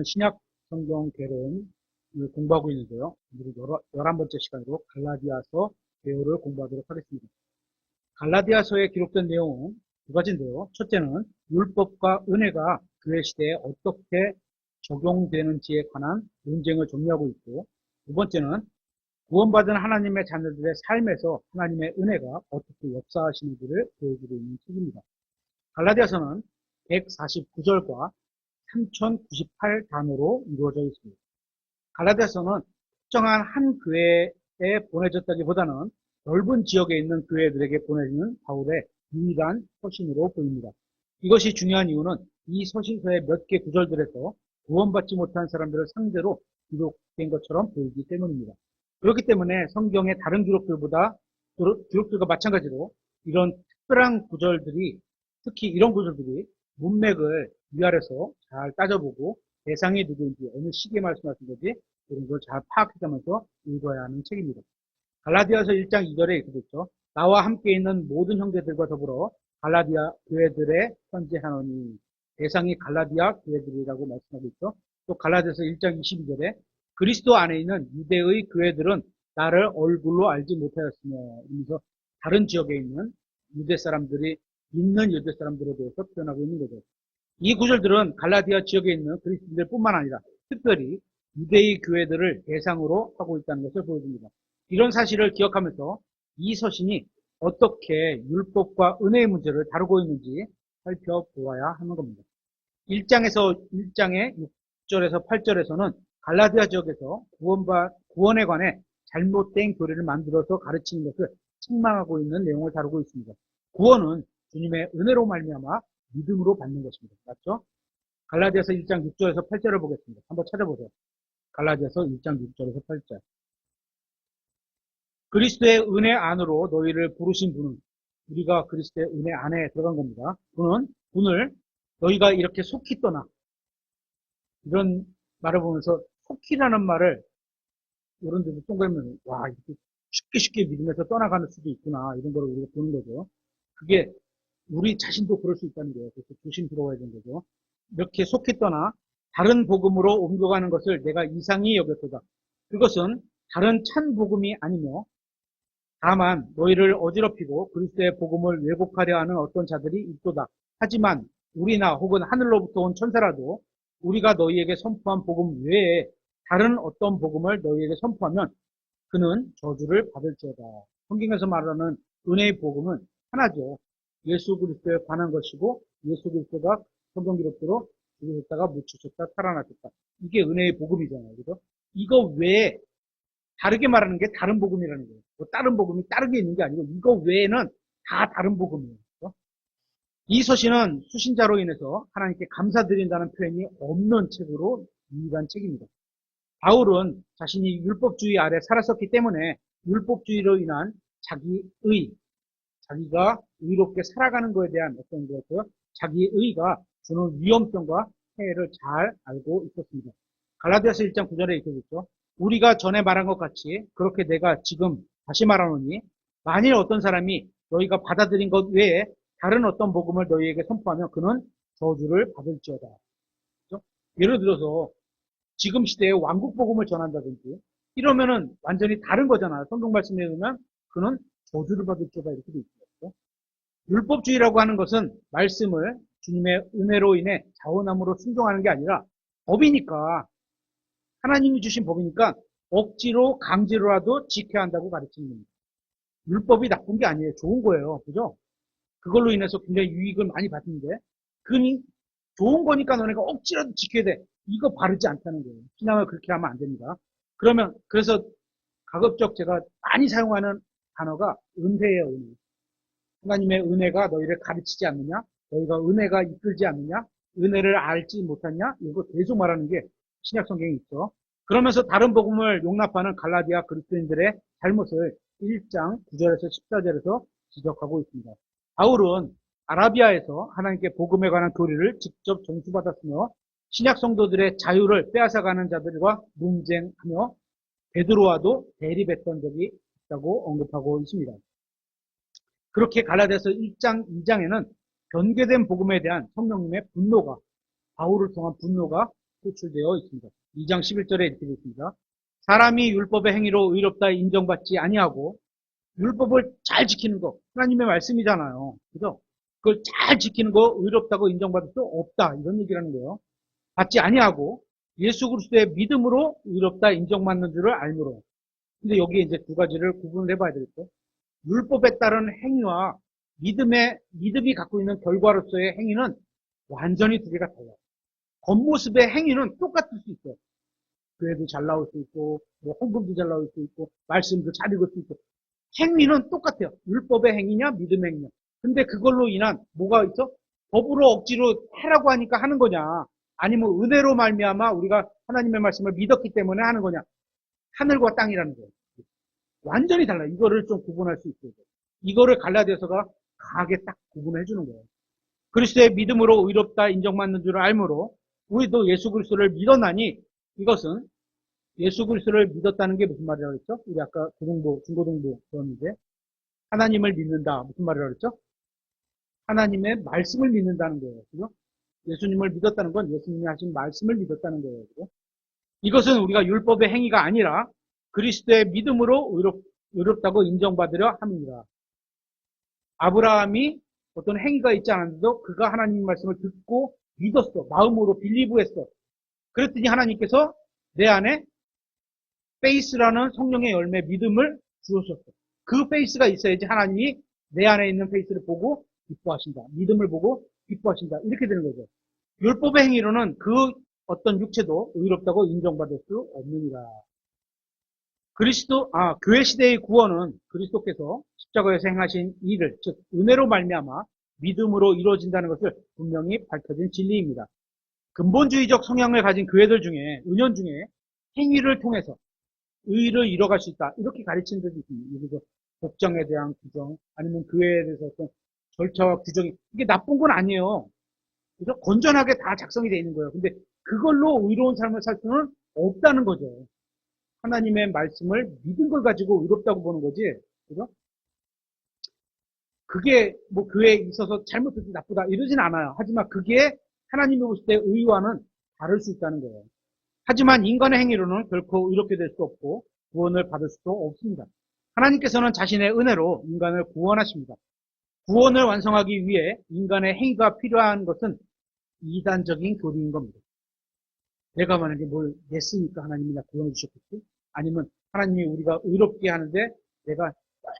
우리는 신약 성경 개론을 공부하고 있는데요. 오늘은 11번째 시간으로 갈라디아서 개요를 공부하도록 하겠습니다. 갈라디아서에 기록된 내용은 두 가지인데요. 첫째는 율법과 은혜가 교회 시대에 어떻게 적용되는지에 관한 논쟁을 정리하고 있고, 두 번째는 구원받은 하나님의 자녀들의 삶에서 하나님의 은혜가 어떻게 역사하시는지를 보여주고 있는 책입니다. 갈라디아서는 149절과 3098단어로 이루어져 있습니다. 갈라디아서는 특정한 한 교회에 보내졌다기보다는 넓은 지역에 있는 교회들에게 보내지는 바울의 유일한 서신으로 보입니다. 이것이 중요한 이유는 이 서신서의 몇 개 구절들에서 구원받지 못한 사람들을 상대로 기록된 것처럼 보이기 때문입니다. 그렇기 때문에 성경의 다른 기록들과 마찬가지로 이런 특별한 구절들이, 특히 이런 구절들이 문맥을 위아래서 잘 따져보고 대상이 누구인지, 어느 시기에 말씀하신 건지 이런 걸 잘 파악해가면서 읽어야 하는 책입니다. 갈라디아서 1장 2절에 이렇게 됐죠. 나와 함께 있는 모든 형제들과 더불어 갈라디아 교회들의 편지하노니. 대상이 갈라디아 교회들이라고 말씀하고 있죠. 또 갈라디아서 1장 22절에 그리스도 안에 있는 유대의 교회들은 나를 얼굴로 알지 못하였으며, 이러면서 다른 지역에 있는 유대 사람들이 있는 유대 사람들에 대해서 표현하고 있는 거죠. 이 구절들은 갈라디아 지역에 있는 그리스도인들 뿐만 아니라 특별히 유대의 교회들을 대상으로 하고 있다는 것을 보여줍니다. 이런 사실을 기억하면서 이 서신이 어떻게 율법과 은혜의 문제를 다루고 있는지 살펴보아야 하는 겁니다. 1장의 6절에서 8절에서는 갈라디아 지역에서 구원에 관해 잘못된 교리를 만들어서 가르치는 것을 책망하고 있는 내용을 다루고 있습니다. 구원은 주님의 은혜로 말미암아 믿음으로 받는 것입니다. 맞죠? 갈라디아서 1장 6절에서 8절을 보겠습니다. 한번 찾아보세요. 갈라디아서 1장 6절에서 8절. 그리스도의 은혜 안으로 너희를 부르신 분은, 우리가 그리스도의 은혜 안에 들어간 겁니다. 분을 너희가 이렇게 속히 떠나, 이런 말을 보면서 속히라는 말을 이런 데서 동그라면, 와, 이렇게 쉽게 믿음에서 떠나가는 수도 있구나, 이런 걸 우리가 보는 거죠. 그게 우리 자신도 그럴 수 있다는 거예요. 그래서 조심스러워야 되는 거죠. 이렇게 속히 떠나 다른 복음으로 옮겨가는 것을 내가 이상히 여겼도다. 그것은 다른 찬 복음이 아니며 다만 너희를 어지럽히고 그리스도의 복음을 왜곡하려 하는 어떤 자들이 있도다. 하지만 우리나 혹은 하늘로부터 온 천사라도 우리가 너희에게 선포한 복음 외에 다른 어떤 복음을 너희에게 선포하면 그는 저주를 받을지어다. 성경에서 말하는 은혜의 복음은 하나죠. 예수 그리스도에 관한 것이고, 예수 그리스도가 성경 기록대로 죽으셨다가 묻히셨다 살아나셨다. 이게 은혜의 복음이잖아요. 그죠? 이거 외에 다르게 말하는 게 다른 복음이라는 거예요. 뭐 다른 복음이 다르게 있는 게 아니고 이거 외에는 다 다른 복음이에요. 그렇죠? 이 서신은 수신자로 인해서 하나님께 감사드린다는 표현이 없는 책으로 유일한 책입니다. 바울은 자신이 율법주의 아래 살았었기 때문에 율법주의로 인한 자기가 의롭게 살아가는 것에 대한 어떤 자기의 의가 주는 위험성과 해를 잘 알고 있었습니다. 갈라디아서 1장 9절에 이렇게 있죠. 우리가 전에 말한 것 같이 그렇게 내가 지금 다시 말하노니 만일 어떤 사람이 너희가 받아들인 것 외에 다른 어떤 복음을 너희에게 선포하면 그는 저주를 받을지어다. 그렇죠? 예를 들어서 지금 시대에 왕국 복음을 전한다든지 이러면은 완전히 다른 거잖아요. 성경 말씀에 의하면 그는 저주를 받을지어다 이렇게 돼 있죠. 율법주의라고 하는 것은 말씀을 주님의 은혜로 인해 자원함으로 순종하는 게 아니라 법이니까, 하나님이 주신 법이니까 억지로 강제로라도 지켜야 한다고 가르치는 겁니다. 율법이 나쁜 게 아니에요. 좋은 거예요. 그죠? 그걸로 인해서 굉장히 유익을 많이 받는데 그니 좋은 거니까 너네가 억지로도 지켜야 돼. 이거 바르지 않다는 거예요. 신앙을 그렇게 하면 안 됩니다. 그래서 가급적 제가 많이 사용하는 단어가 은혜예요. 은혜. 하나님의 은혜가 너희를 가르치지 않느냐? 너희가 은혜가 이끌지 않느냐? 은혜를 알지 못하냐? 이거 계속 말하는 게 신약 성경에 있죠. 그러면서 다른 복음을 용납하는 갈라디아 그리스도인들의 잘못을 1장 9절에서 14절에서 지적하고 있습니다. 바울은 아라비아에서 하나님께 복음에 관한 교리를 직접 전수받았으며 신약 성도들의 자유를 빼앗아가는 자들과 논쟁하며 베드로와도 대립했던 적이 있다고 언급하고 있습니다. 그렇게 갈라디아서 1장, 2장에는 변개된 복음에 대한 성령님의 분노가, 바울을 통한 분노가 표출되어 있습니다. 2장 11절에 이렇게 되어 있습니다. 사람이 율법의 행위로 의롭다 인정받지 아니하고 율법을 잘 지키는 거 하나님의 말씀이잖아요. 그죠? 그걸 잘 지키는 거 의롭다고 인정받을 수 없다. 이런 얘기라는 거예요. 받지 아니하고 예수 그리스도의 믿음으로 의롭다 인정받는 줄을 알므로. 근데 여기에 이제 두 가지를 구분을 해봐야 되겠죠. 율법에 따른 행위와 믿음이 갖고 있는 결과로서의 행위는 완전히 두 개가 달라요. 겉모습의 행위는 똑같을 수 있어요. 교회도 잘 나올 수 있고, 뭐 헌금도 잘 나올 수 있고, 말씀도 잘 읽을 수 있고, 행위는 똑같아요. 율법의 행위냐, 믿음의 행위냐. 근데 그걸로 인한 뭐가 있어? 법으로 억지로 하라고 하니까 하는 거냐, 아니면 은혜로 말미암아 우리가 하나님의 말씀을 믿었기 때문에 하는 거냐. 하늘과 땅이라는 거예요. 완전히 달라요. 이거를 좀 구분할 수 있어요. 이거를 갈라디아서가 강하게 딱 구분해 주는 거예요. 그리스도의 믿음으로 의롭다 인정받는 줄을 알므로 우리도 예수 그리스도를 믿었나니, 이것은 예수 그리스도를 믿었다는 게 무슨 말이라고 했죠? 우리 아까 중고등부 배웠는데, 하나님을 믿는다. 무슨 말이라고 했죠? 하나님의 말씀을 믿는다는 거예요. 그죠? 예수님을 믿었다는 건 예수님이 하신 말씀을 믿었다는 거예요. 그죠? 이것은 우리가 율법의 행위가 아니라 그리스도의 믿음으로 의롭다고 인정받으려 함이니라. 아브라함이 어떤 행위가 있지 않았는데도 그가 하나님의 말씀을 듣고 믿었어. 마음으로 빌리브했어. 그랬더니 하나님께서 내 안에 페이스라는 성령의 열매 믿음을 주셨어. 그 페이스가 있어야지 하나님이 내 안에 있는 페이스를 보고 기뻐하신다. 믿음을 보고 기뻐하신다. 이렇게 되는 거죠. 율법의 행위로는 그 어떤 육체도 의롭다고 인정받을 수 없느니라. 교회 시대의 구원은 그리스도께서 십자가에서 행하신 일을, 즉 은혜로 말미암아 믿음으로 이루어진다는 것을 분명히 밝혀진 진리입니다. 근본주의적 성향을 가진 교회들 중에, 은연 중에 행위를 통해서 의를 이뤄갈 수 있다, 이렇게 가르치는 데도 있습니다. 그래서 복장에 대한 규정, 아니면 교회에 대해서 어떤 절차와 규정이, 이게 나쁜 건 아니에요. 그래서 건전하게 다 작성이 되어 있는 거예요. 근데 그걸로 의로운 삶을 살 수는 없다는 거죠. 하나님의 말씀을 믿은 걸 가지고 의롭다고 보는 거지. 그죠? 그게 뭐 교회에 있어서 잘못해서 나쁘다 이러진 않아요. 하지만 그게 하나님이 보실 때 의와는 다를 수 있다는 거예요. 하지만 인간의 행위로는 결코 의롭게 될 수 없고 구원을 받을 수도 없습니다. 하나님께서는 자신의 은혜로 인간을 구원하십니다. 구원을 완성하기 위해 인간의 행위가 필요한 것은 이단적인 교리인 겁니다. 내가 만약에 뭘 냈으니까 하나님이 나 구원해 주셨겠지? 아니면 하나님이 우리가 의롭게 하는데 내가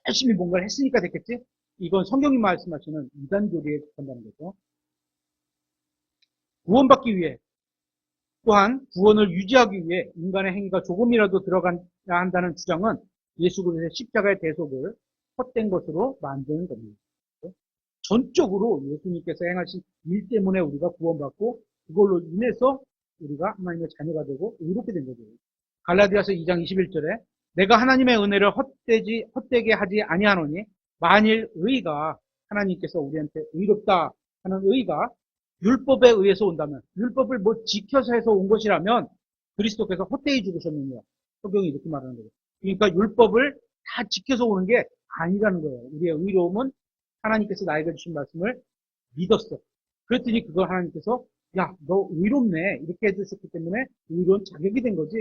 열심히 뭔가를 했으니까 됐겠지? 이건 성경이 말씀하시는 이단 교리에 속한다는 거죠. 구원받기 위해, 또한 구원을 유지하기 위해 인간의 행위가 조금이라도 들어가야 한다는 주장은 예수 그리스도의 십자가의 대속을 헛된 것으로 만드는 겁니다. 전적으로 예수님께서 행하신 일 때문에 우리가 구원받고 그걸로 인해서 우리가 하나님의 자녀가 되고 의롭게 된 거죠. 갈라디아서 2장 21절에 내가 하나님의 은혜를 헛되게 하지 아니하노니 만일 의가, 하나님께서 우리한테 의롭다 하는 의가 율법에 의해서 온다면, 율법을 뭐 지켜서 해서 온 것이라면 그리스도께서 헛되이 죽으셨느냐. 성경이 이렇게 말하는 거예요. 그러니까 율법을 다 지켜서 오는 게 아니라는 거예요. 우리의 의로움은 하나님께서 나에게 주신 말씀을 믿었어. 그랬더니 그걸 하나님께서 야, 너 의롭네. 이렇게 해주셨기 때문에 의로운 자격이 된 거지.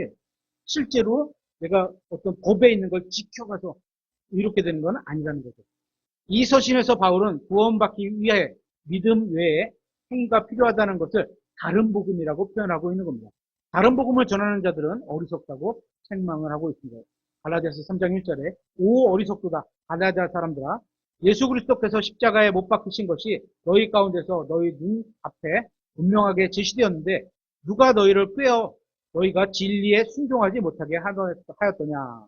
실제로 내가 어떤 법에 있는 걸 지켜가서 의롭게 되는 건 아니라는 거죠. 이 서신에서 바울은 구원받기 위해 믿음 외에 행위가 필요하다는 것을 다른 복음이라고 표현하고 있는 겁니다. 다른 복음을 전하는 자들은 어리석다고 책망을 하고 있습니다. 갈라디아서 3장 1절에 오 어리석도다 갈라디아 사람들아, 예수 그리스도께서 십자가에 못 박히신 것이 너희 가운데서 너희 눈 앞에 분명하게 제시되었는데 누가 너희를 꾀어 너희가 진리에 순종하지 못하게 하였더냐.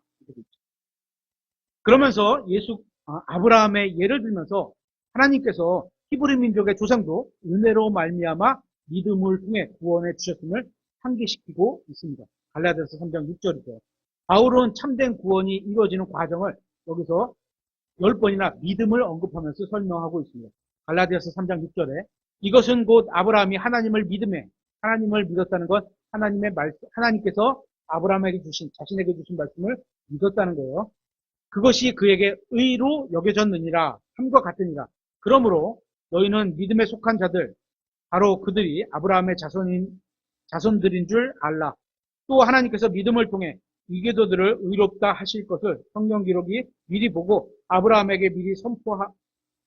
그러면서 아브라함의 예를 들면서 하나님께서 히브리 민족의 조상도 은혜로 말미암아 믿음을 통해 구원해 주셨음을 상기시키고 있습니다. 갈라디아서 3장 6절이죠. 바울은 참된 구원이 이루어지는 과정을 여기서 10번이나 믿음을 언급하면서 설명하고 있습니다. 갈라디아서 3장 6절에 이것은 곧 아브라함이 하나님을 믿었다는 것, 하나님께서 아브라함에게 자신에게 주신 말씀을 믿었다는 거예요. 그것이 그에게 의로 여겨졌느니라 함과 같으니라. 그러므로 너희는 믿음에 속한 자들, 바로 그들이 아브라함의 자손인 자손들인 줄 알라. 또 하나님께서 믿음을 통해 이교도들을 의롭다 하실 것을 성경 기록이 미리 보고 아브라함에게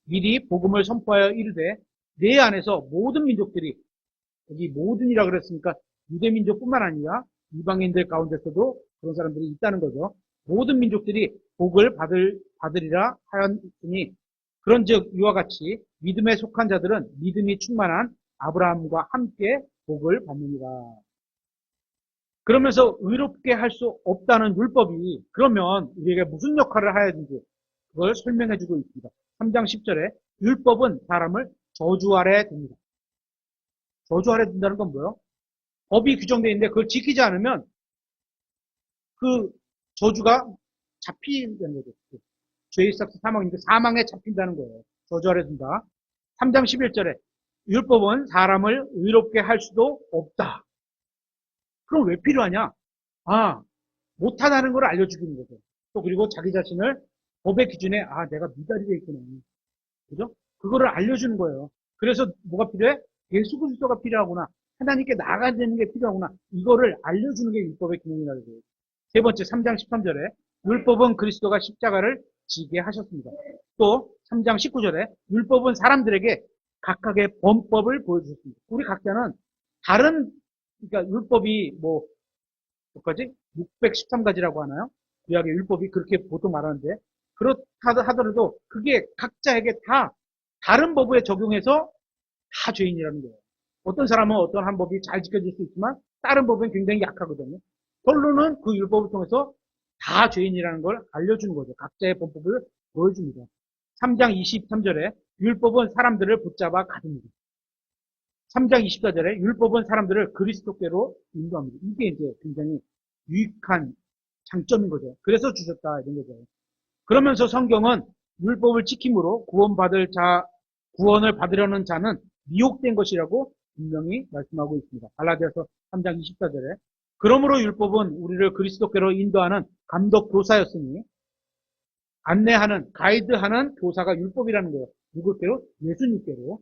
미리 복음을 선포하여 이르되 내 안에서 모든 민족들이, 여기 모든이라 그랬으니까 유대 민족뿐만 아니라 이방인들 가운데서도 그런 사람들이 있다는 거죠. 모든 민족들이 복을 받으리라 하였으니 그런즉 이와 같이 믿음에 속한 자들은 믿음이 충만한 아브라함과 함께 복을 받느니라. 그러면서 의롭게 할 수 없다는 율법이 그러면 우리에게 무슨 역할을 해야 되는지 그걸 설명해 주고 있습니다. 3장 10절에 율법은 사람을 저주 아래 둡니다. 저주 아래 둔다는 건 뭐예요? 법이 규정되어 있는데 그걸 지키지 않으면 그 저주가 잡히는 거죠. 죄의 삭스 사망인데 사망에 잡힌다는 거예요. 저주 아래 둔다. 3장 11절에 율법은 사람을 의롭게 할 수도 없다. 그럼 왜 필요하냐? 못하다는 걸 알려주기는 거죠. 또 그리고 자기 자신을 법의 기준에 내가 미달이 되어 있구나. 그죠? 그거를 알려주는 거예요. 그래서 뭐가 필요해? 예수 그리스도가 필요하구나. 하나님께 나아가야 되는 게 필요하구나. 이거를 알려주는 게 율법의 기능이라고 해요. 세 번째 3장 13절에 율법은 그리스도가 십자가를 지게 하셨습니다. 또 3장 19절에 율법은 사람들에게 각각의 범법을 보여주셨습니다. 우리 각자는 다른, 그러니까 율법이 뭐까지 613가지라고 하나요? 구약의 율법이 그렇게 보통 말하는데 그렇다 하더라도 그게 각자에게 다 다른 법에 적용해서 다 죄인이라는 거예요. 어떤 사람은 어떤 한 법이 잘 지켜질 수 있지만 다른 법은 굉장히 약하거든요. 결론은 그 율법을 통해서 다 죄인이라는 걸 알려주는 거죠. 각자의 범법을 보여줍니다. 3장 23절에 율법은 사람들을 붙잡아 가둡니다. 3장 24절에 율법은 사람들을 그리스도께로 인도합니다. 이게 이제 굉장히 유익한 장점인 거죠. 그래서 주셨다 이런 거죠. 그러면서 성경은 율법을 지킴으로 구원을 받으려는 자는 미혹된 것이라고 분명히 말씀하고 있습니다. 갈라디아서 3장 24절에 그러므로 율법은 우리를 그리스도께로 인도하는 감독 교사였으니 안내하는 가이드하는 교사가 율법이라는 거예요. 누구께로? 예수님께로.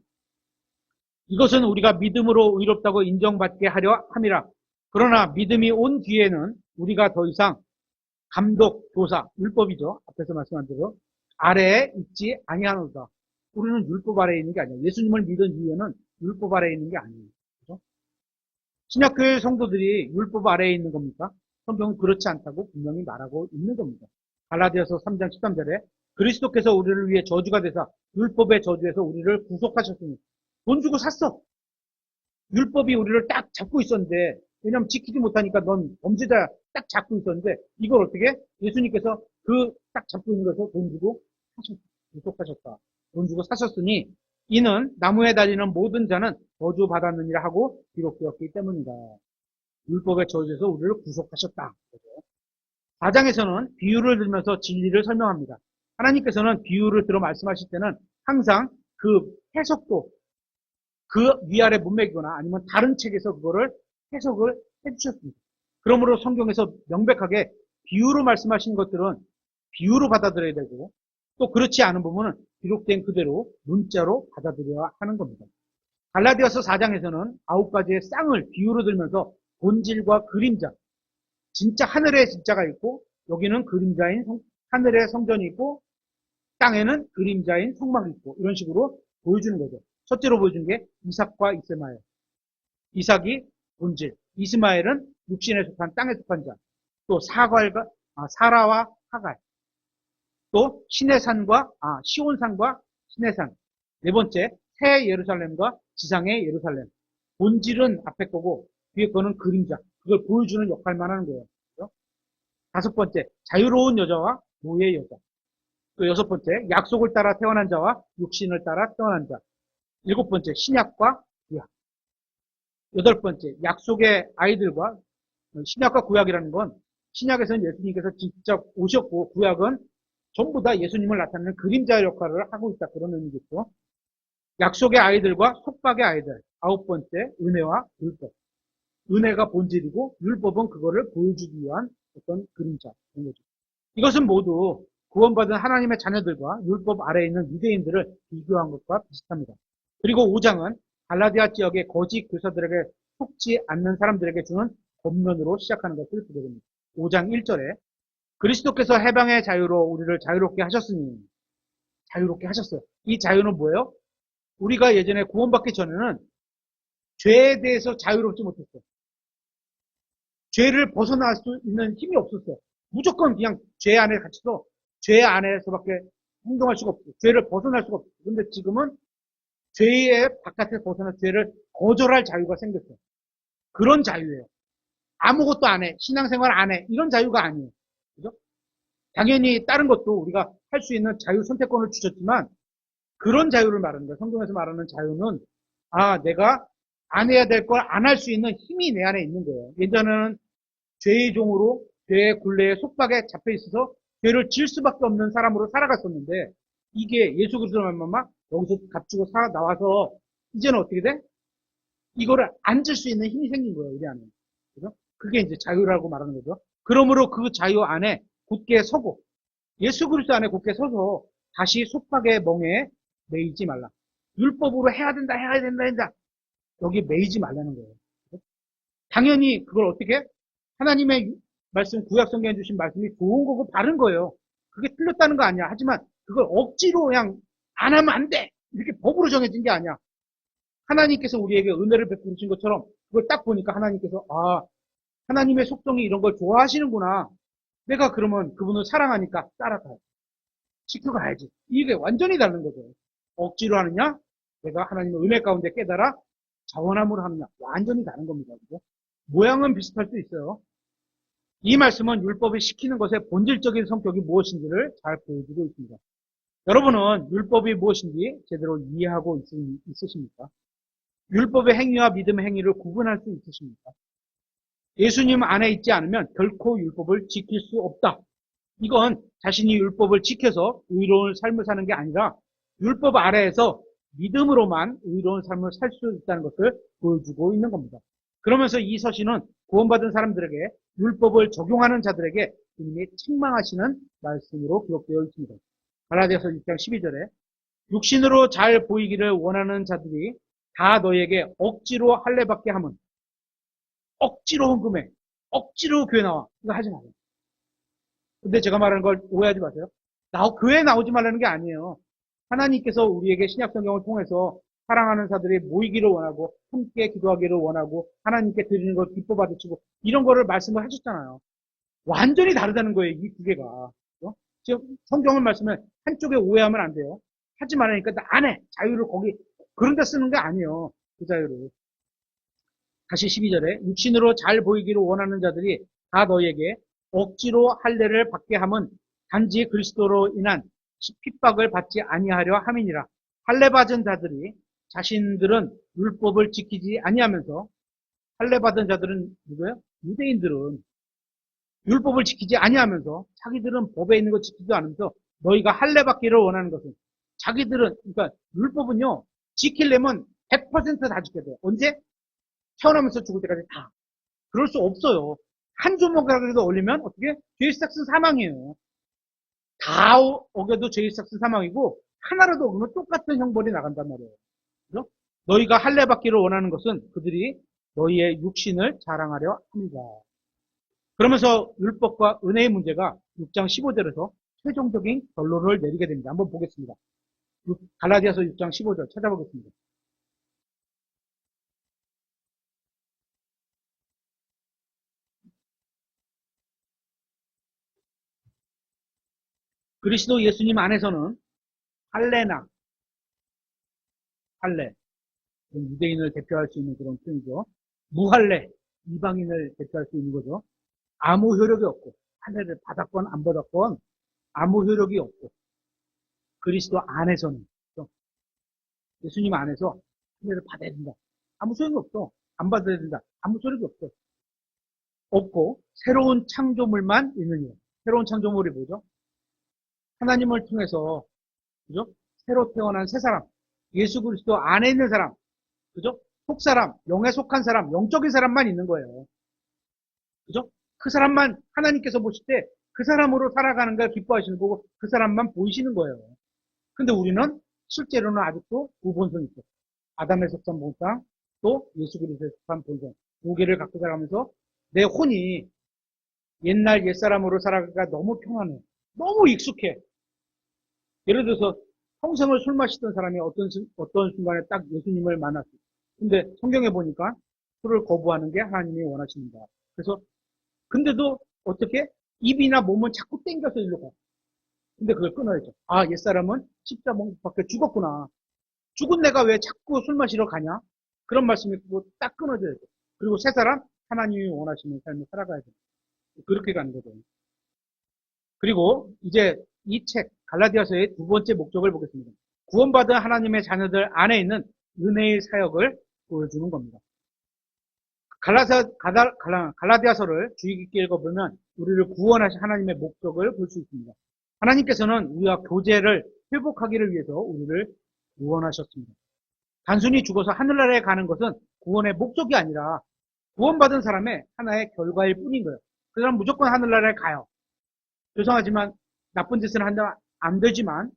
이것은 우리가 믿음으로 의롭다고 인정받게 하려 함이라. 그러나 믿음이 온 뒤에는 우리가 더 이상 감독, 교사, 율법이죠. 앞에서 말씀한 대로 아래에 있지 아니하노다. 우리는 율법 아래에 있는 게 아니에요. 예수님을 믿은 이후에는 율법 아래에 있는 게 아니에요. 그렇죠? 신약교회 성도들이 율법 아래에 있는 겁니까? 성경은 그렇지 않다고 분명히 말하고 있는 겁니다. 갈라디아서 3장 13절에 그리스도께서 우리를 위해 저주가 되사 율법의 저주에서 우리를 구속하셨으니 돈 주고 샀어. 율법이 우리를 딱 잡고 있었는데 왜냐면 지키지 못하니까 넌 범죄자야 딱 잡고 있었는데 이걸 어떻게 예수님께서 그 딱 잡고 있는 것에서 돈 주고 구속하셨다. 돈 주고 사셨으니 이는 나무에 달리는 모든 자는 저주받았느니라 하고 기록되었기 때문이다. 율법의 저주에서 우리를 구속하셨다. 4장에서는 비유를 들면서 진리를 설명합니다. 하나님께서는 비유를 들어 말씀하실 때는 항상 그 해석도 그 위아래 문맥이거나 아니면 다른 책에서 그거를 해석을 해주셨습니다. 그러므로 성경에서 명백하게 비유로 말씀하신 것들은 비유로 받아들여야 되고 또 그렇지 않은 부분은 기록된 그대로 문자로 받아들여야 하는 겁니다. 갈라디아서 4장에서는 9가지의 쌍을 비유로 들면서 본질과 그림자, 진짜 하늘의 진짜가 있고 여기는 그림자인 하늘의 성전이 있고 땅에는 그림자인 성막이 있고 이런 식으로 보여주는 거죠. 첫째로 보여준 게 이삭과 이스마엘. 이삭이 본질, 이스마엘은 육신에 속한 땅에 속한 자. 또 사라와 하갈. 또 시내산과 시온산과 시내산. 네 번째 새 예루살렘과 지상의 예루살렘. 본질은 앞에 거고 뒤에 거는 그림자. 그걸 보여주는 역할만 하는 거예요. 그렇죠? 다섯 번째 자유로운 여자와 노예 여자. 또 여섯 번째 약속을 따라 태어난 자와 육신을 따라 태어난 자. 일곱 번째 신약과 구약. 여덟 번째 약속의 아이들과 신약과 구약이라는 건 신약에서는 예수님께서 직접 오셨고 구약은 전부 다 예수님을 나타내는 그림자 역할을 하고 있다. 그런 의미겠죠. 약속의 아이들과 속박의 아이들. 아홉 번째 은혜와 율법. 은혜가 본질이고 율법은 그거를 보여주기 위한 어떤 그림자. 그런 거죠. 이것은 모두 구원받은 하나님의 자녀들과 율법 아래에 있는 유대인들을 비교한 것과 비슷합니다. 그리고 5장은 갈라디아 지역의 거짓 교사들에게 속지 않는 사람들에게 주는 권면으로 시작하는 것을 보게 됩니다. 5장 1절에 그리스도께서 해방의 자유로 우리를 자유롭게 하셨으니 자유롭게 하셨어요. 이 자유는 뭐예요? 우리가 예전에 구원받기 전에는 죄에 대해서 자유롭지 못했어요. 죄를 벗어날 수 있는 힘이 없었어요. 무조건 그냥 죄 안에 갇혀서 죄 안에서밖에 행동할 수가 없어요. 죄를 벗어날 수가 없어요. 근데 지금은 죄의 바깥에 벗어나 죄를 거절할 자유가 생겼어요. 그런 자유예요. 아무것도 안 해. 신앙생활 안 해. 이런 자유가 아니에요. 그죠? 당연히 다른 것도 우리가 할 수 있는 자유 선택권을 주셨지만 그런 자유를 말하는 거예요. 성경에서 말하는 자유는 내가 안 해야 될 걸 안 할 수 있는 힘이 내 안에 있는 거예요. 예전에는 죄의 종으로 죄의 굴레에 속박에 잡혀 있어서 죄를 지을 수밖에 없는 사람으로 살아갔었는데 이게 예수 그리스도로 말미암아 여기서 값주고 나와서 이제는 어떻게 돼? 이거를 앉을 수 있는 힘이 생긴 거예요, 우리 안에. 그죠? 그게 이제 자유라고 말하는 거죠. 그러므로 그 자유 안에 굳게 서고 예수 그리스도 안에 굳게 서서 다시 속박의 멍에 매이지 말라. 율법으로 해야 된다, 해야 된다, 된다. 여기 매이지 말라는 거예요. 그죠? 당연히 그걸 어떻게? 하나님의 말씀, 구약 성경에 주신 말씀이 좋은 거고 바른 거예요. 그게 틀렸다는 거 아니야. 하지만 그걸 억지로 그냥 안 하면 안 돼. 이렇게 법으로 정해진 게 아니야. 하나님께서 우리에게 은혜를 베푸신 것처럼 그걸 딱 보니까 하나님께서 하나님의 속성이 이런 걸 좋아하시는구나. 내가 그러면 그분을 사랑하니까 따라가요. 지켜가야지. 이게 완전히 다른 거죠. 억지로 하느냐? 내가 하나님의 은혜 가운데 깨달아 자원함으로 하느냐? 완전히 다른 겁니다. 그죠? 모양은 비슷할 수 있어요. 이 말씀은 율법이 시키는 것의 본질적인 성격이 무엇인지를 잘 보여주고 있습니다. 여러분은 율법이 무엇인지 제대로 이해하고 있으십니까? 율법의 행위와 믿음의 행위를 구분할 수 있으십니까? 예수님 안에 있지 않으면 결코 율법을 지킬 수 없다. 이건 자신이 율법을 지켜서 의로운 삶을 사는 게 아니라 율법 아래에서 믿음으로만 의로운 삶을 살 수 있다는 것을 보여주고 있는 겁니다. 그러면서 이 서신은 구원받은 사람들에게 율법을 적용하는 자들에게 이미 책망하시는 말씀으로 기록되어 있습니다. 갈라디아서 6장 12절에 육신으로 잘 보이기를 원하는 자들이 다 너에게 억지로 할례받게 하면 억지로 헌금해, 억지로 교회 나와. 이거 하지 마세요. 근데 제가 말하는 걸 오해하지 마세요. 교회에 나오지 말라는 게 아니에요. 하나님께서 우리에게 신약 성경을 통해서 사랑하는 자들이 모이기를 원하고 함께 기도하기를 원하고 하나님께 드리는 걸 기뻐 받으시고 이런 거를 말씀을 하셨잖아요. 완전히 다르다는 거예요. 이 두 개가. 그렇죠? 지금 성경을 말씀을 한쪽에 오해하면 안 돼요. 하지 말라니까 나 안 해. 자유를 거기 그런 데 쓰는 게 아니에요. 그 자유를. 다시 12절에 육신으로 잘 보이기를 원하는 자들이 다 너에게 억지로 할례를 받게 함은 단지 그리스도로 인한 핍박을 받지 아니하려 함이니라. 할례 받은 자들이 자신들은 율법을 지키지 아니하면서 할례 받은 자들은 누구예요? 유대인들은 율법을 지키지 아니하면서 자기들은 법에 있는 거 지키지도 않으면서 너희가 할례 받기를 원하는 것은 자기들은 그러니까 율법은요 지키려면 100%다 지켜야 돼요. 언제? 태어나면서 죽을 때까지 다. 그럴 수 없어요. 한 조목이라도 올리면 어떻게? 죄의삭은 사망이에요. 다 어겨도 죄의삭은 사망이고 하나라도 어기면 똑같은 형벌이 나간단 말이에요. 그죠? 너희가 할례 받기를 원하는 것은 그들이 너희의 육신을 자랑하려 합니다. 그러면서 율법과 은혜의 문제가 6장 15절에서 최종적인 결론을 내리게 됩니다. 한번 보겠습니다. 갈라디아서 6장 15절 찾아보겠습니다. 그리스도 예수님 안에서는 할례나 할례 유대인을 대표할 수 있는 그런 표현이죠. 무할례 이방인을 대표할 수 있는 거죠. 아무 효력이 없고 할례를 받았건 안 받았건 아무 효력이 없고 그리스도 안에서는 예수님 안에서 할례를 받아야 된다. 아무 소용이 없어. 안 받아야 된다. 아무 소용이 없어. 없고 새로운 창조물만 있느니라. 새로운 창조물이 뭐죠? 하나님을 통해서 그죠? 새로 태어난 새 사람, 예수 그리스도 안에 있는 사람, 그죠? 속사람, 영에 속한 사람, 영적인 사람만 있는 거예요. 그죠? 그 사람만 하나님께서 보실 때 그 사람으로 살아가는 걸 기뻐하시는 거고 그 사람만 보이시는 거예요. 근데 우리는 실제로는 아직도 두 본성이 있어. 아담의 속성 본성, 또 예수 그리스도의 속한 본성 두 개를 갖고 살아가면서 내 혼이 옛날 옛사람으로 살아가기가 너무 평안해. 너무 익숙해. 예를 들어서 평생을 술 마시던 사람이 어떤 순간에 딱 예수님을 만났어. 근데 성경에 보니까 술을 거부하는 게 하나님이 원하십니다. 그래서 근데도 어떻게 입이나 몸은 자꾸 땡겨서 일로 가. 근데 그걸 끊어야죠. 아, 옛사람은 십자가 못 박혀 죽었구나. 죽은 내가 왜 자꾸 술 마시러 가냐? 그런 말씀이 딱 끊어져야 돼. 그리고 새 사람 하나님이 원하시는 삶을 살아가야 돼. 그렇게 가는 거죠. 그리고 이제 이 책 갈라디아서의 두 번째 목적을 보겠습니다. 구원받은 하나님의 자녀들 안에 있는 은혜의 사역을 보여주는 겁니다. 갈라디아서를 주의 깊게 읽어보면 우리를 구원하신 하나님의 목적을 볼 수 있습니다. 하나님께서는 우리와 교제를 회복하기를 위해서 우리를 구원하셨습니다. 단순히 죽어서 하늘나라에 가는 것은 구원의 목적이 아니라 구원받은 사람의 하나의 결과일 뿐인 거예요. 그 사람 무조건 하늘나라에 가요. 죄송하지만 나쁜 짓을 한다면 안 되지만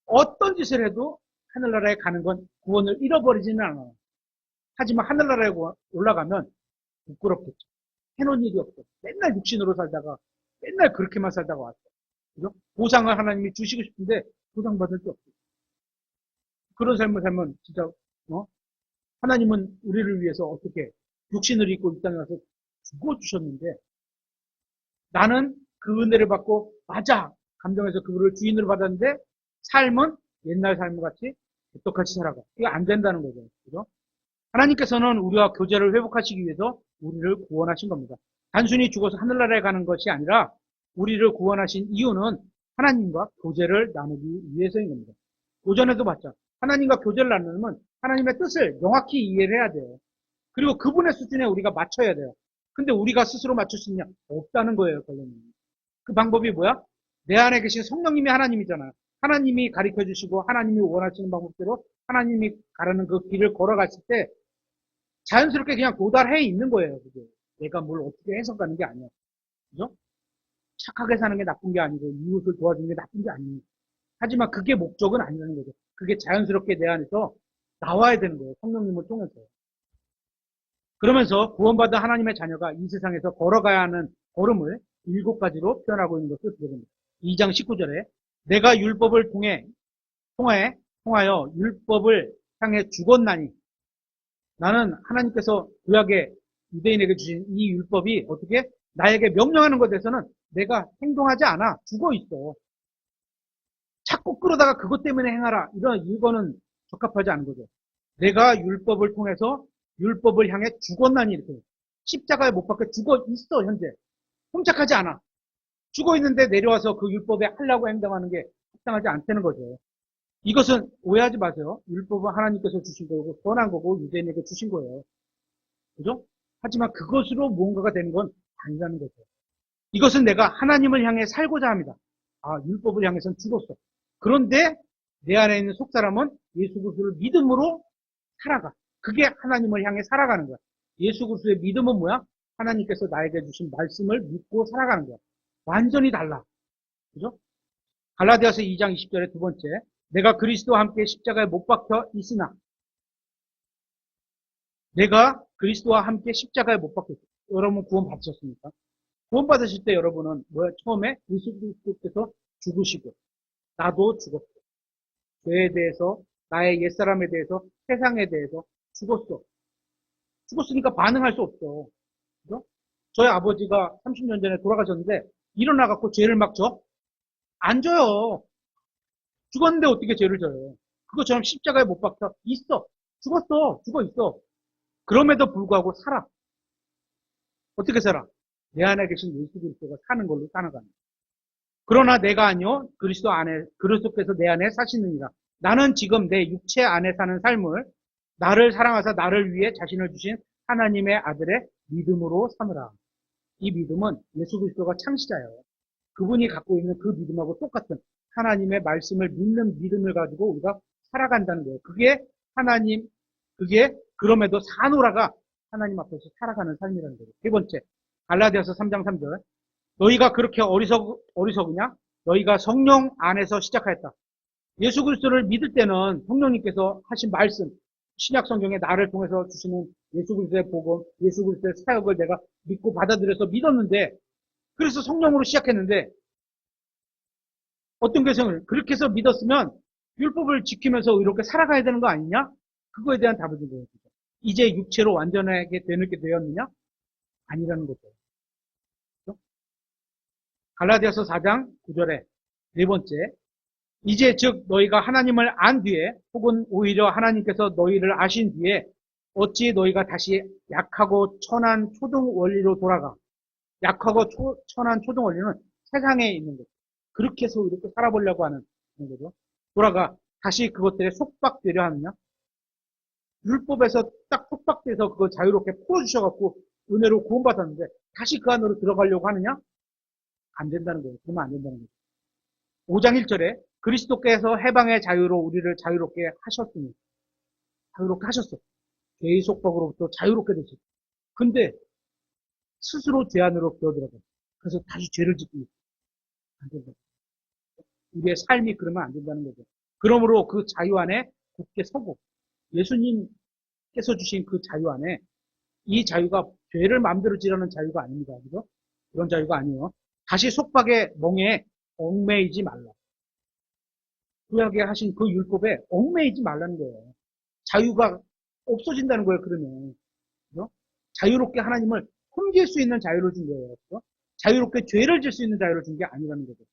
어떤 짓을 해도 하늘나라에 가는 건 구원을 잃어버리지는 않아요. 하지만 하늘나라에 올라가면 부끄럽겠죠. 해놓은 일이 없어. 맨날 육신으로 살다가 맨날 그렇게만 살다가 왔어. 그죠? 보상을 하나님이 주시고 싶은데 보상받을 게 없어. 그런 삶을 살면 진짜 하나님은 우리를 위해서 어떻게 육신을 입고 이 땅에 와서 죽어주셨는데 나는 그 은혜를 받고 맞아 감정에서 그거를 주인으로 받았는데 삶은 옛날 삶과 같이 똑같이 살아가. 이거 안 된다는 거죠. 그죠? 하나님께서는 우리와 교제를 회복하시기 위해서 우리를 구원하신 겁니다. 단순히 죽어서 하늘나라에 가는 것이 아니라 우리를 구원하신 이유는 하나님과 교제를 나누기 위해서인 겁니다. 오전에도 봤죠. 하나님과 교제를 나누면 하나님의 뜻을 명확히 이해를 해야 돼요. 그리고 그분의 수준에 우리가 맞춰야 돼요. 근데 우리가 스스로 맞출 수 있냐? 없다는 거예요, 결론은. 그 방법이 뭐야? 내 안에 계신 성령님이 하나님이잖아요. 하나님이 가르쳐 주시고 하나님이 원하시는 방법대로 하나님이 가르는 그 길을 걸어갔을 때 자연스럽게 그냥 도달해 있는 거예요. 그게. 내가 뭘 어떻게 해석하는 게 아니야. 그죠? 착하게 사는 게 나쁜 게 아니고 이웃을 도와주는 게 나쁜 게 아니에요. 하지만 그게 목적은 아니라는 거죠. 그게 자연스럽게 내 안에서 나와야 되는 거예요. 성령님을 통해서. 그러면서 구원받은 하나님의 자녀가 이 세상에서 걸어가야 하는 걸음을 7가지로 표현하고 있는 것을 보게 됩니다. 2장 19절에 내가 율법을 통하여 율법을 향해 죽었나니 나는 하나님께서 구약의 유대인에게 주신 이 율법이 어떻게 나에게 명령하는 것에 대해서는 내가 행동하지 않아. 죽어 있어. 자꾸 끌어다가 그것 때문에 행하라. 이거는 적합하지 않은 거죠. 내가 율법을 통해서 율법을 향해 죽었나니 이렇게. 십자가에 못 박혀 죽어 있어 현재. 꼼짝하지 않아. 죽어 있는데 내려와서 그 율법에 하려고 행동하는 게 합당하지 않다는 거죠. 이것은 오해하지 마세요. 율법은 하나님께서 주신 거고 선한 거고 유대인에게 주신 거예요. 그죠? 하지만 그것으로 무언가가 되는 건 아니라는 거죠. 이것은 내가 하나님을 향해 살고자 합니다. 아, 율법을 향해서는 죽었어. 그런데 내 안에 있는 속사람은 예수 그리스도를 믿음으로 살아가. 그게 하나님을 향해 살아가는 거야. 예수 그리스도의 믿음은 뭐야? 하나님께서 나에게 주신 말씀을 믿고 살아가는 거야. 완전히 달라. 그죠? 갈라디아서 2장 20절의 두 번째. 내가 그리스도와 함께 십자가에 못 박혀 있으나 내가 그리스도와 함께 십자가에 못 박혀 있어. 여러분 구원 받으셨습니까? 구원 받으실 때 여러분은 뭐야? 처음에 예수 그리스도께서 죽으시고 나도 죽었어. 죄에 대해서 나의 옛사람에 대해서 세상에 대해서 죽었어. 죽었으니까 반응할 수 없어. 그죠? 저희 아버지가 30년 전에 돌아가셨는데 일어나갖고 죄를 막 져? 안 져요. 죽었는데 어떻게 죄를 져요? 그것처럼 십자가에 못 박혀 있어. 죽었어. 죽어 있어. 그럼에도 불구하고 살아. 어떻게 살아? 내 안에 계신 예수 그리스도가 사는 걸로 살아가는 거야. 그러나 내가 아니요 그리스도께서 내 안에 사시느니라. 나는 지금 내 육체 안에 사는 삶을 나를 사랑하사 나를 위해 자신을 주신 하나님의 아들의 믿음으로 사느라. 이 믿음은 예수 그리스도가 창시자예요. 그분이 갖고 있는 그 믿음하고 똑같은 하나님의 말씀을 믿는 믿음을 가지고 우리가 살아간다는 거예요. 그게 그럼에도 사노라가 하나님 앞에서 살아가는 삶이라는 거예요. 세 번째, 갈라디아서 3장 3절. 너희가 그렇게 어리석으냐? 너희가 성령 안에서 시작하였다. 예수 그리스도를 믿을 때는 성령님께서 하신 말씀, 신약 성경에 나를 통해서 주시는 예수 그리스도의 복음, 예수 그리스도의 사역을 내가 믿고 받아들여서 믿었는데, 그래서 성령으로 시작했는데, 어떤 교생을 그렇게 해서 믿었으면 율법을 지키면서 이렇게 살아가야 되는 거 아니냐? 그거에 대한 답을 준 거예요. 이제 육체로 완전하게 되게 되었느냐? 아니라는 거죠. 그렇죠? 갈라디아서 4장 9절에 네 번째, 이제 즉 너희가 하나님을 안 뒤에 혹은 오히려 하나님께서 너희를 아신 뒤에 어찌 너희가 다시 약하고 천한 초등 원리로 돌아가. 약하고 천한 초등 원리는 세상에 있는 거죠. 그렇게 해서 이렇게 살아보려고 하는 거죠. 돌아가 다시 그것들에 속박되려 하느냐? 율법에서 딱 속박돼서 그걸 자유롭게 풀어주셔갖고 은혜로 구원받았는데 다시 그 안으로 들어가려고 하느냐? 안 된다는 거예요. 그러면 안 된다는 거죠. 5장 1절에 그리스도께서 해방의 자유로 우리를 자유롭게 하셨으니 자유롭게 하셨어. 죄의 속박으로부터 자유롭게 되죠. 근데 스스로 죄 안으로 기어들어가. 그래서 다시 죄를 짓고 있어. 안 된다. 우리의 삶이 그러면 안 된다는 거죠. 그러므로 그 자유 안에 굳게 서고 예수님께서 주신 그 자유 안에 이 자유가 죄를 마음대로 지라는 자유가 아닙니다. 그죠? 그런 자유가 아니에요. 다시 속박의 멍에 얽매이지 말라. 구약에 하신 그 율법에 얽매이지 말라는 거예요. 자유가 없어진다는 거예요. 그러면 그죠? 자유롭게 하나님을 섬길 수 있는 자유를 준 거예요. 그죠? 자유롭게 죄를 질 수 있는 자유를 준 게 아니라는 거죠.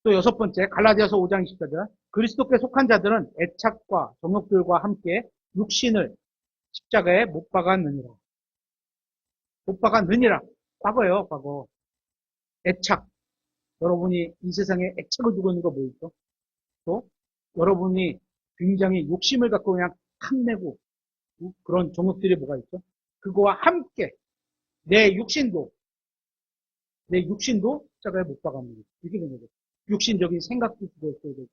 또 여섯 번째, 갈라디아서 5장 24절. 그리스도께 속한 자들은 애착과 정욕들과 함께 육신을 십자가에 못 박았느니라. 못 박았느니라. 과거예요, 과거. 애착. 여러분이 이 세상에 애착을 두고 있는 거 뭐 있죠? 또 여러분이 굉장히 욕심을 갖고 그냥 탐내고 그런 정욕들이 뭐가 있죠? 그거와 함께 내 육신도 십자가에 못 박았느니라. 이렇게 되는 거죠. 육신적인 생각도 죽어있어야 되고,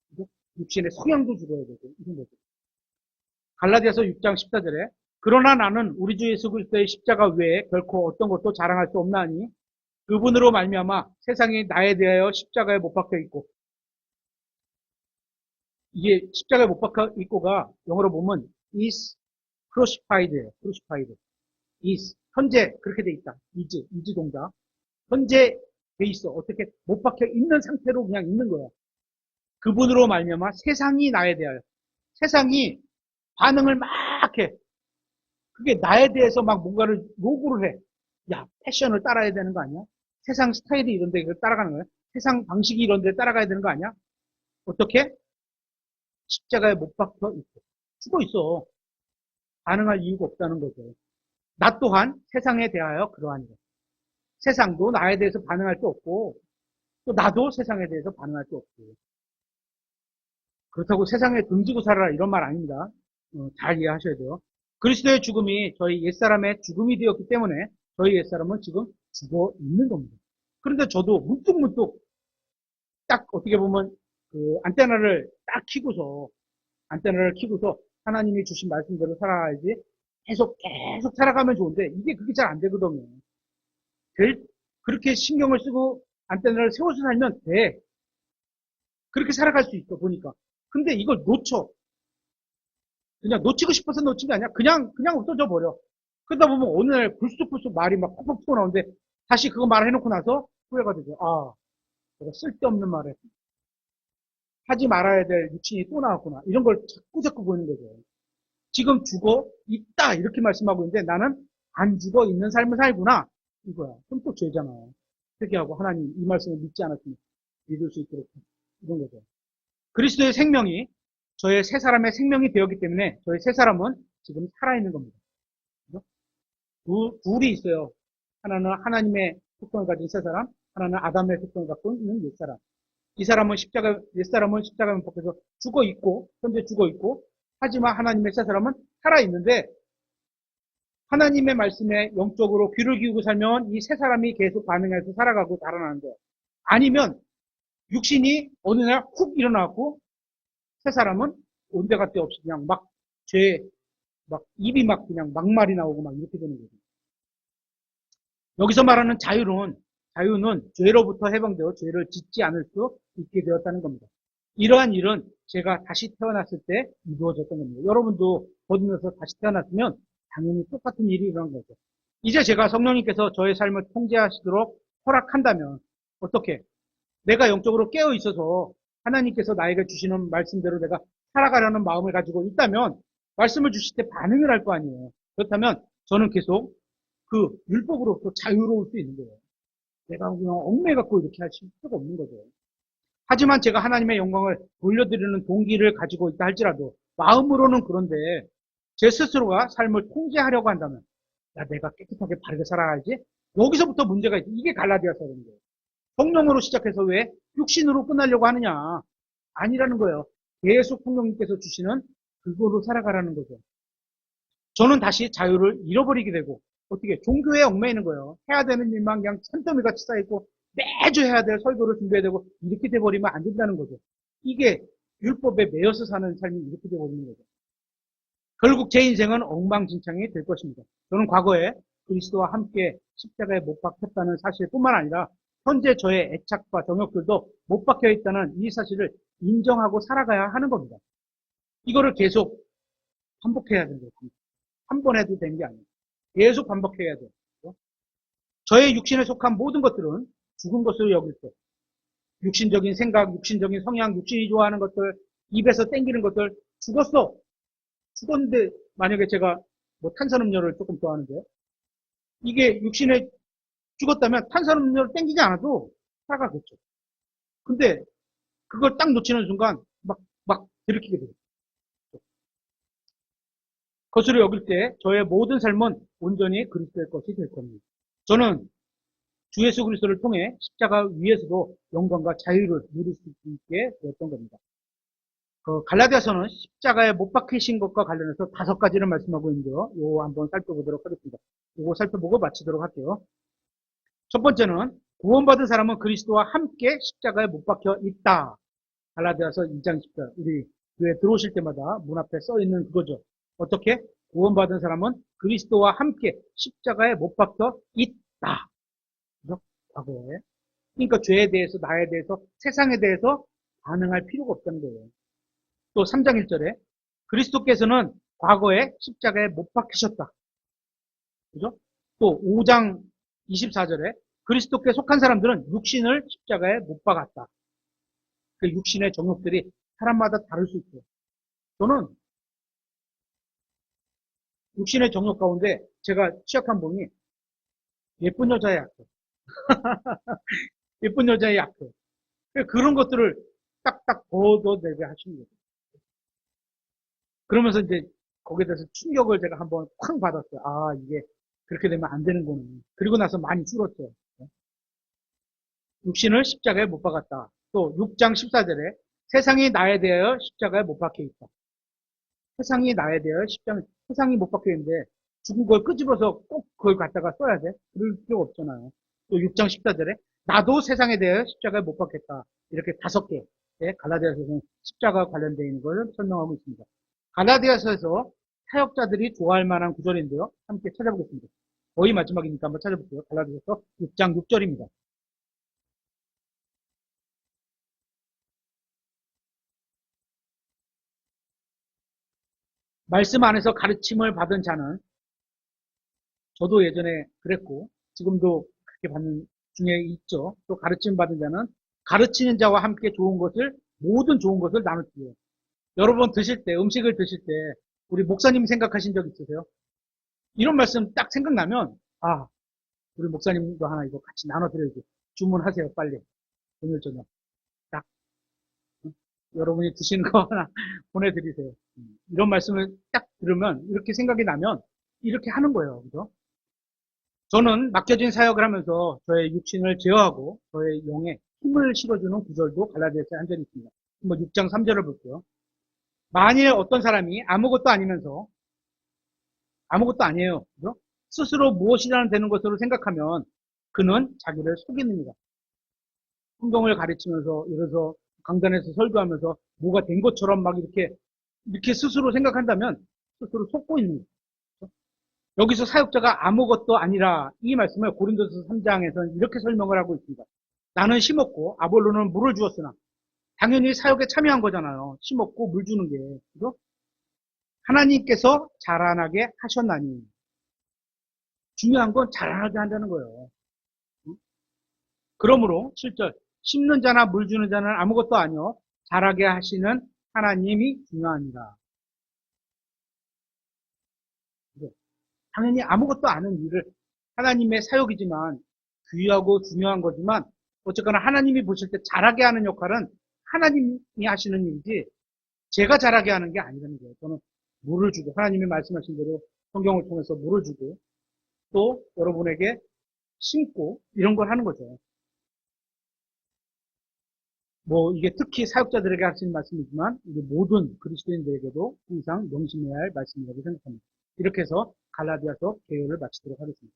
그죠? 육신의 성향도 죽어야 되고, 이런 거죠. 갈라디아서 6장 14절에 그러나 나는 우리 주 예수 그리스도의 십자가 외에 결코 어떤 것도 자랑할 수 없나니 그분으로 말미암아 세상이 나에 대하여 십자가에 못 박혀 있고, 이게 십자가에 못 박혀 있고가 영어로 보면 is crucified예요. crucified. is 현재 그렇게 돼 있다. is 동작. 현재 돼 있어. 어떻게 못 박혀 있는 상태로 그냥 있는 거야. 그분으로 말미암아 세상이 나에 대하여 세상이 반응을 막 해. 그게 나에 대해서 막 뭔가를 요구를 해. 야, 패션을 따라야 되는 거 아니야? 세상 스타일이 이런데 이걸 따라가는 거야? 세상 방식이 이런데 따라가야 되는 거 아니야? 어떻게? 십자가에 못 박혀 있어. 죽어 있어. 반응할 이유가 없다는 거죠. 나 또한 세상에 대하여 그러하니라. 세상도 나에 대해서 반응할 수 없고, 또 나도 세상에 대해서 반응할 수 없고. 그렇다고 세상에 등지고 살아라 이런 말 아닙니다. 잘 이해하셔야 돼요. 그리스도의 죽음이 저희 옛사람의 죽음이 되었기 때문에 저희 옛사람은 지금 죽어 있는 겁니다. 그런데 저도 문득문득 딱 어떻게 보면 그 안테나를 키고서 하나님이 주신 말씀대로 살아야지 계속 살아가면 좋은데 이게 그게 잘 안 되거든요. 그렇게 신경을 쓰고 안테나를 세워서 살면 돼. 그렇게 살아갈 수 있어 보니까. 근데 이걸 놓쳐. 그냥 놓치고 싶어서 놓친 게 아니야. 그냥 없어져 버려. 그러다 보면 어느 날 불쑥불쑥 말이 막 팍팍 튀어나오는데 다시 그거 말해놓고 나서 후회가 되죠. 아, 내가 쓸데없는 말을 하지 말아야 될 육신이 또 나왔구나. 이런 걸 자꾸 보이는 거죠. 지금 죽어 있다 이렇게 말씀하고 있는데 나는 안 죽어 있는 삶을 살구나. 이거야. 그럼 또 죄잖아요. 회개하고 하나님 이 말씀을 믿지 않았으면 믿을 수 있도록 이런 거죠. 그리스도의 생명이 저의 새 사람의 생명이 되었기 때문에 저의 새 사람은 지금 살아있는 겁니다. 그죠? 둘이 있어요. 하나는 하나님의 속성을 가진 새 사람, 하나는 아담의 속성을 갖고 있는 옛 사람. 이 사람은 옛 사람은 십자가에 못 박혀서 죽어 있고, 현재 죽어 있고, 하지만 하나님의 새 사람은 살아있는데, 하나님의 말씀에 영적으로 귀를 기울이고 살면 이 새 사람이 계속 반응해서 살아가고 자라나는데, 아니면 육신이 어느 날 훅 일어나고, 새 사람은 온데간데 없이 그냥 입이 막 그냥 막말이 나오고 막 이렇게 되는 거죠. 여기서 말하는 자유는 죄로부터 해방되어 죄를 짓지 않을 수 있게 되었다는 겁니다. 이러한 일은 제가 다시 태어났을 때 이루어졌던 겁니다. 여러분도 거듭나서 다시 태어났으면 당연히 똑같은 일이 일어난 거죠. 이제 제가 성령님께서 저의 삶을 통제하시도록 허락한다면 어떻게? 내가 영적으로 깨어 있어서 하나님께서 나에게 주시는 말씀대로 내가 살아가려는 마음을 가지고 있다면 말씀을 주실 때 반응을 할 거 아니에요. 그렇다면 저는 계속 그 율법으로부터 자유로울 수 있는 거예요. 내가 그냥 얽매 갖고 이렇게 할 필요가 없는 거죠. 하지만 제가 하나님의 영광을 돌려드리는 동기를 가지고 있다 할지라도 마음으로는 그런데 제 스스로가 삶을 통제하려고 한다면 야, 내가 깨끗하게 바르게 살아야지. 여기서부터 문제가 있지. 이게 갈라디아서라는 거예요. 성령으로 시작해서 왜 육신으로 끝나려고 하느냐. 아니라는 거예요. 계속 성령님께서 주시는 그거로 살아가라는 거죠. 저는 다시 자유를 잃어버리게 되고 어떻게 종교에 얽매이는 거예요. 해야 되는 일만 그냥 산더미 같이 쌓이고 매주 해야 될 설교를 준비해야 되고 이렇게 돼버리면 안 된다는 거죠. 이게 율법에 매여서 사는 삶이 이렇게 돼버리는 거죠. 결국 제 인생은 엉망진창이 될 것입니다. 저는 과거에 그리스도와 함께 십자가에 못 박혔다는 사실뿐만 아니라 현재 저의 애착과 정욕들도 못 박혀 있다는 이 사실을 인정하고 살아가야 하는 겁니다. 이거를 계속 반복해야 되는 거예요. 한 번 해도 되는 게 아니에요. 계속 반복해야 돼요. 저의 육신에 속한 모든 것들은 죽은 것으로 여길 때 육신적인 생각, 육신적인 성향, 육신이 좋아하는 것들, 입에서 땡기는 것들 죽었어. 죽었는데 만약에 제가 뭐 탄산음료를 조금 좋아하는데 이게 육신에 죽었다면 탄산음료를 땡기지 않아도 살아가겠죠. 근데 그걸 딱 놓치는 순간 막 들이키게 돼요. 것으로 여길 때 저의 모든 삶은 온전히 그리스도의 것이 될 겁니다. 저는 주 예수 그리스도를 통해 십자가 위에서도 영광과 자유를 누릴 수 있게 되었던 겁니다. 그 갈라디아서는 십자가에 못 박히신 것과 관련해서 5가지를 말씀하고 있는데요. 요거 한번 살펴보도록 하겠습니다. 요거 살펴보고 마치도록 할게요. 첫 번째는 구원받은 사람은 그리스도와 함께 십자가에 못 박혀 있다. 갈라디아서 2장 10절. 우리 교회 들어오실 때마다 문 앞에 써 있는 그거죠. 어떻게? 구원받은 사람은 그리스도와 함께 십자가에 못 박혀 있다. 그죠? 과거에. 그러니까 죄에 대해서, 나에 대해서, 세상에 대해서 반응할 필요가 없다는 거예요. 또 3장 1절에 그리스도께서는 과거에 십자가에 못 박히셨다. 그죠? 또 5장 24절에 그리스도께 속한 사람들은 육신을 십자가에 못 박았다. 그 육신의 정욕들이 사람마다 다를 수 있어요. 저는 육신의 정욕 가운데 제가 취약한 분이 예쁜 여자의 약해. 예쁜 여자의 약해. 그런 것들을 딱딱 걷어내게 하시는 거죠. 그러면서 이제 거기에 대해서 충격을 제가 한번 쾅 받았어요. 아, 이게 그렇게 되면 안 되는구나. 그리고 나서 많이 줄었죠. 육신을 십자가에 못 박았다. 또 6장 14절에 세상이 나에 대하여 십자가에 못 박혀 있다. 세상이 나에 대하여 세상이 못 박혀 있는데 죽은 걸 끄집어서 꼭 그걸 갖다가 써야 돼? 그럴 필요가 없잖아요. 또 6장 14절에 나도 세상에 대하여 십자가에 못 박혔다. 이렇게 5개 갈라디아서는 십자가 관련되어 있는 걸 설명하고 있습니다. 갈라디아서에서 사역자들이 좋아할 만한 구절인데요. 함께 찾아보겠습니다. 거의 마지막이니까 한번 찾아볼게요. 갈라디아서 6장 6절입니다. 말씀 안에서 가르침을 받은 자는 저도 예전에 그랬고 지금도 그렇게 받는 중에 있죠. 또 가르침 받은 자는 가르치는 자와 함께 모든 좋은 것을 나누지요. 여러분 드실 때 음식을 드실 때 우리 목사님 생각하신 적 있으세요? 이런 말씀 딱 생각나면 아 우리 목사님도 하나 이거 같이 나눠드려야지. 주문하세요 빨리. 오늘 저녁 딱 여러분이 드시는 거 하나 보내드리세요. 이런 말씀을 딱 들으면 이렇게 생각이 나면 이렇게 하는 거예요. 그죠? 저는 맡겨진 사역을 하면서 저의 육신을 제어하고 저의 영에 힘을 실어주는 구절도 갈라디아서에 한 절이 있습니다. 한번 6장 3절을 볼게요. 만일 어떤 사람이 아무것도 아니면서 아무것도 아니에요. 그죠? 스스로 무엇이라는 되는 것으로 생각하면 그는 자기를 속입니다. 성경을 가르치면서 이래서 강단에서 설교하면서 뭐가 된 것처럼 막 이렇게 스스로 생각한다면 스스로 속고 있는 거죠. 여기서 사역자가 아무것도 아니라 이 말씀을 고린도서 3장에서는 이렇게 설명을 하고 있습니다. 나는 심었고 아볼로는 물을 주었으나 당연히 사역에 참여한 거잖아요. 심었고 물 주는 게. 그죠? 하나님께서 자라나게 하셨나니. 중요한 건 자라나게 한다는 거예요. 그러므로 7절 심는 자나 물 주는 자는 아무것도 아니요 자라게 하시는 하나님이 중요합니다. 당연히 아무것도 아는 일을 하나님의 사역이지만 귀하고 중요한 거지만 어쨌거나 하나님이 보실 때 잘하게 하는 역할은 하나님이 하시는 일이지 제가 잘하게 하는 게 아니라는 거예요. 저는 물을 주고 하나님이 말씀하신 대로 성경을 통해서 물을 주고 또 여러분에게 심고 이런 걸 하는 거죠. 뭐 이게 특히 사역자들에게 하시는 말씀이지만 이게 모든 그리스도인들에게도 항상 명심해야 할 말씀이라고 생각합니다. 이렇게 해서 갈라디아서 개요를 마치도록 하겠습니다.